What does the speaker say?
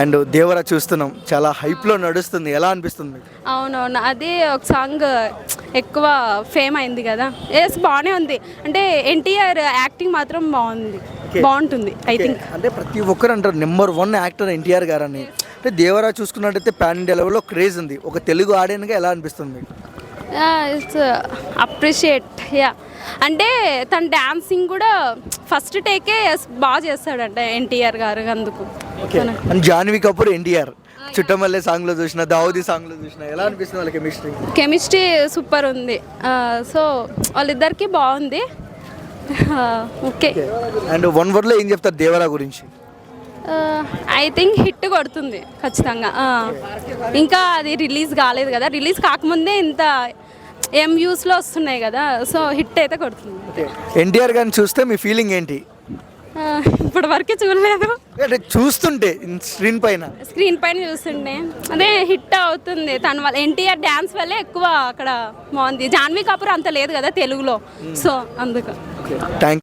And Devara చూస్తున్నాం, చాలా హైప్లో నడుస్తుంది, ఎలా అనిపిస్తుంది? అవునవును, అది ఒక సాంగ్ ఎక్కువ ఫేమ్ అయింది కదా. ఎస్, బాగానే ఉంది. అంటే ఎన్టీఆర్ యాక్టింగ్ మాత్రం బాగుంటుంది ఐ థింక్. అంటే ప్రతి ఒక్కరు అంటారు నెంబర్ 1 యాక్టర్ ఎన్టీఆర్ గారు అని. అంటే దేవరా చూసుకున్నట్టయితే పాన్ ఇండియా లెవెల్లో క్రేజ్ ఉంది. ఒక తెలుగు ఆడియన్గా ఎలా అనిపిస్తుంది మీకు? It's appreciate. యా, అంటే తన డాన్సింగ్ కూడా ఫస్ట్ టేకే బాగా చేస్తాడంట ఎన్టీఆర్ గారు, అందుకు. అండ్ జాన్వీ కపూర్ ఎన్టీఆర్ చుట్టమల్లె సాంగ్లో చూసిన, దావుదీ సాంగ్లో చూసిన, ఎలా అనిపిస్తుంది వాళ్ళ కెమిస్ట్రీ సూపర్ ఉంది. సో వాళ్ళిద్దరికి బాగుంది. ఓకే. అండ్ 1 wordలో ఏం చెప్తారు దేవరా గురించి? ఐ థింక్ హిట్ కొడుతుంది ఖచ్చితంగా. ఇంకా అది రిలీజ్ కాలేదు కదా, రిలీజ్ కాకముందే ఇంత వ్యూస్లో వస్తున్నాయి కదా, సో హిట్ అయితే కొడుతుంది. ఎన్టీఆర్ గారిని చూస్తే మీ ఫీలింగ్ ఏంటి? ఇప్పటి వరకే చూడలేదు. అంటే చూస్తుంటే స్క్రీన్ పైన చూస్తుంటే అదే హిట్ అవుతుంది. తన వల్ల ఎన్టీఆర్ డ్యాన్స్ వల్లే ఎక్కువ అక్కడ బాగుంది. జాన్వీ కపూర్ అంత లేదు కదా తెలుగులో, సో అందుకు. థ్యాంక్